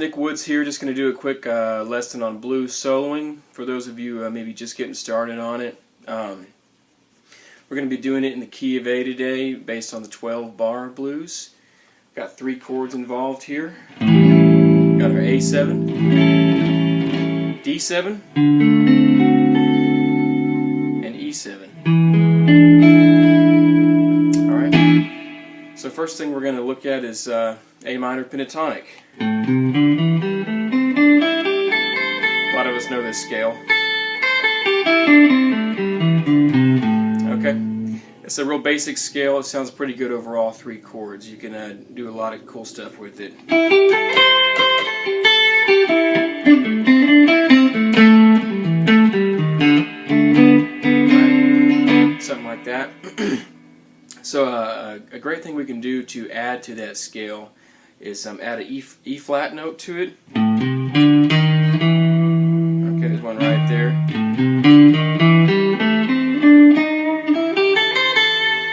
Nick Woods here, just going to do a quick lesson on blues soloing for those of you maybe just getting started on it. We're going to be doing it in the key of A today based on the 12-bar blues. Got 3 chords involved here. Got our A7, D7, and E7. Alright, so first thing we're going to look at is A minor pentatonic. A lot of us know this scale. Okay, it's a real basic scale. It sounds pretty good over all 3 chords. You can do a lot of cool stuff with it. Right. Something like that. So a great thing we can do to add to that scale is add an E flat note to it. Okay, there's one right there.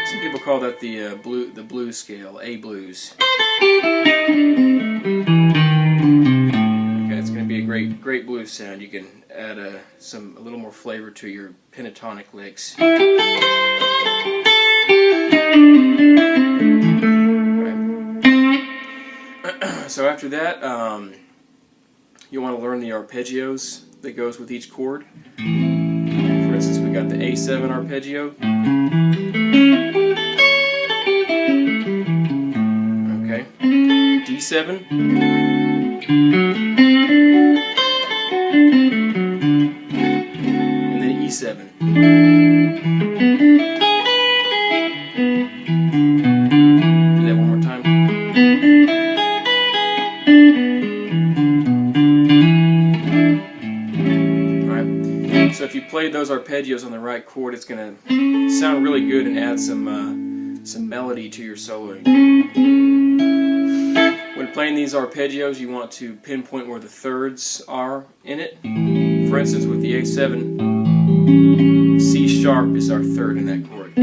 Some people call that the blues scale, A blues. Okay, it's going to be a great blues sound. You can add a little more flavor to your pentatonic licks. So after that, you want to learn the arpeggios that goes with each chord. For instance, we got the A7 arpeggio. Okay, D7. And then E7. So if you played those arpeggios on the right chord, it's going to sound really good and add some melody to your soloing. When playing these arpeggios, you want to pinpoint where the thirds are in it. For instance, with the A7, C sharp is our third in that chord.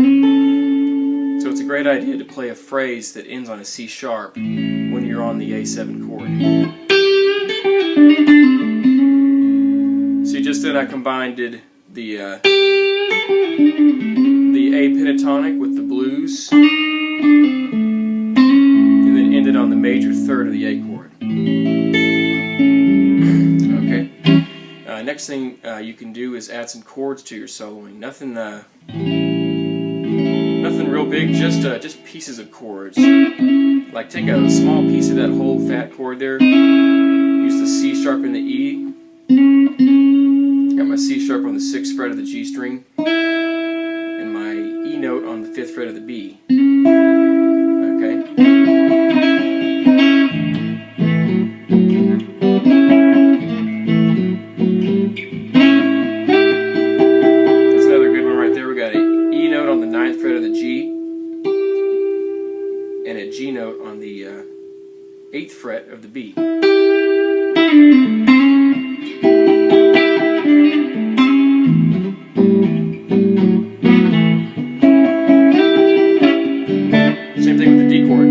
So it's a great idea to play a phrase that ends on a C sharp when you're on the A7 chord. So just then I combined the A pentatonic with the blues, and then ended on the major third of the A chord. Okay. Next thing you can do is add some chords to your soloing. Nothing real big, just pieces of chords. Like take a small piece of that whole fat chord there. Use the C sharp and the E. Got my C sharp on the 6th fret of the G string, and my E note on the 5th fret of the B. Okay. That's another good one right there. We got an E note on the 9th fret of the G, and a G note on the 8th fret of the B. Same thing with the D chord.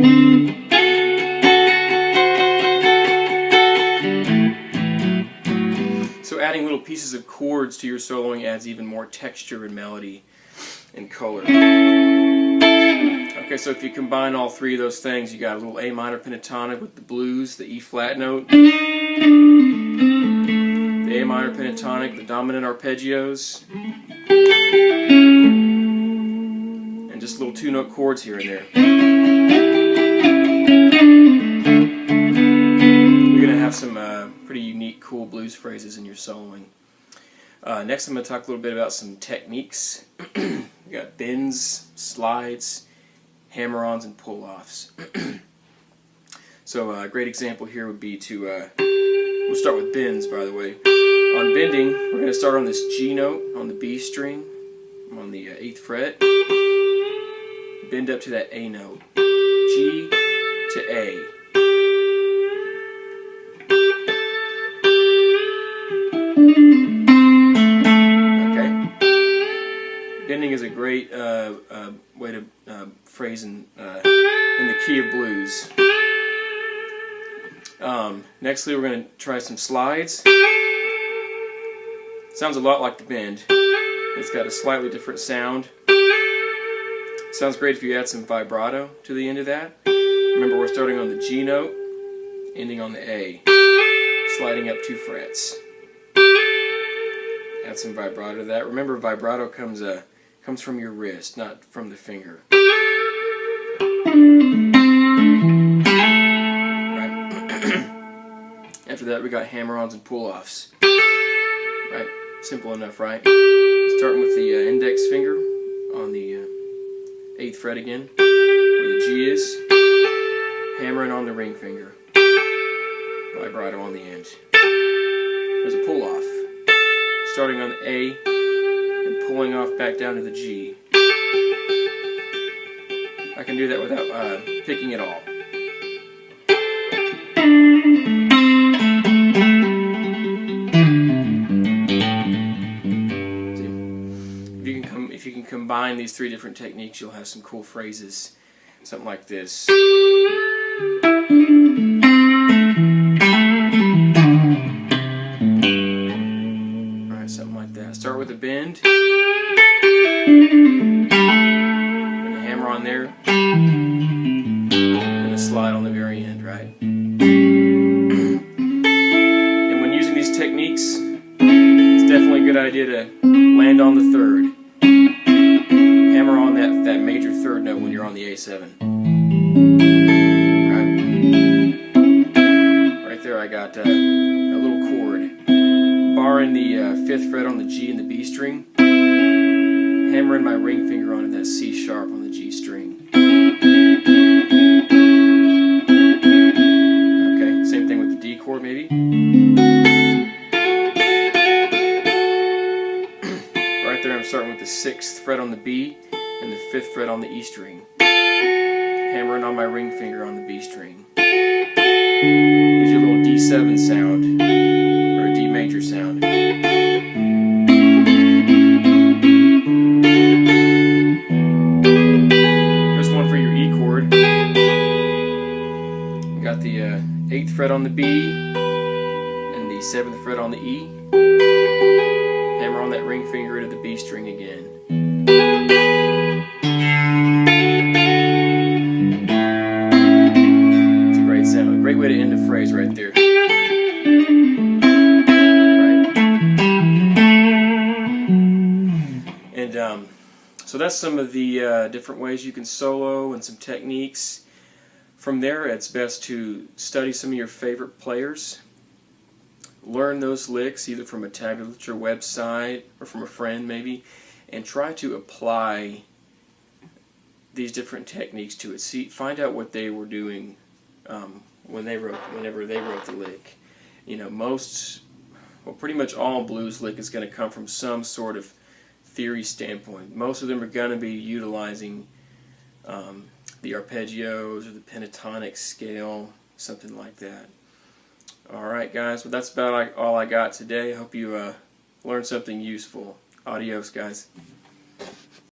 So adding little pieces of chords to your soloing adds even more texture and melody and color. Okay, so if you combine all 3 of those things, you got a little A minor pentatonic with the blues, the E flat note, the A minor pentatonic, the dominant arpeggios, and just little 2-note chords here and there. You're going to have some pretty unique, cool blues phrases in your soloing. Next I'm going to talk a little bit about some techniques. We got bends, slides, hammer-ons, and pull-offs. So a great example here would be we'll start with bends, by the way. On bending, we're going to start on this G note on the B string, on the 8th fret. Bend up to that A note. G to A. Okay. Bending is a great way to phrase in the key of blues. Nextly, we're going to try some slides. Sounds a lot like the bend. It's got a slightly different sound. Sounds great if you add some vibrato to the end of that. Remember, we're starting on the G note, ending on the A, sliding up 2 frets. Add some vibrato to that. Remember, vibrato comes from your wrist, not from the finger. After that, we got hammer-ons and pull-offs. Right? Simple enough, right? Starting with the index finger on the 8th fret again, where the G is. Hammering on the ring finger. Vibrato on the end. There's a pull-off. Starting on the A and pulling off back down to the G. I can do that without picking at all. If you can combine these 3 different techniques, you'll have some cool phrases. Something like this. Alright, something like that. Start with a bend. And a hammer on there. And a slide on the very end, right? And when using these techniques, it's definitely a good idea to land on the 3rd. Hammer on that major 3rd note when you're on the A7. Right there I got a little chord. Barring the 5th fret on the G and the B string. Hammering my ring finger onto that C sharp on the G string. Okay, same thing with the D chord maybe. Right there I'm starting with the 6th fret on the B and the 5th fret on the E string. Hammering on my ring finger on the B string. Gives you a little D7 sound, or a D major sound. Here's one for your E chord. You got the 8th fret on the B and the 7th fret on the E. Hammer on that ring finger to the B string again. It's a great sound, great way to end a phrase right there. Right. And so that's some of the different ways you can solo and some techniques. From there, it's best to study some of your favorite players. Learn those licks either from a tablature website or from a friend maybe, and try to apply these different techniques to it. Find out what they were doing whenever they wrote the lick. You know, pretty much all blues lick is going to come from some sort of theory standpoint. Most of them are going to be utilizing the arpeggios or the pentatonic scale, something like that. Alright guys, well that's about all I got today. I hope you learned something useful. Adios guys.